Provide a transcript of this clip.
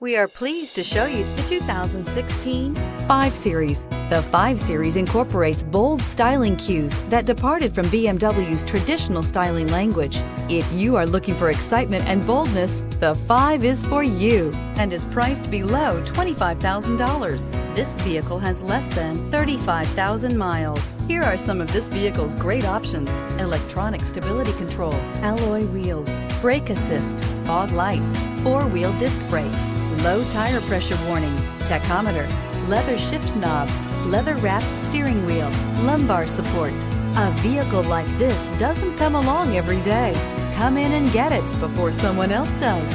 We are pleased to show you the 2016 5 Series. The 5 Series incorporates bold styling cues that departed from BMW's traditional styling language. If you are looking for excitement and boldness, the 5 is for you and is priced below $25,000. This vehicle has less than 35,000 miles. Here are some of this vehicle's great options: electronic stability control, alloy wheels, brake assist, fog lights, 4-wheel disc brakes, low tire pressure warning, tachometer, leather shift knob, leather-wrapped steering wheel, lumbar support. A vehicle like this doesn't come along every day. Come in and get it before someone else does.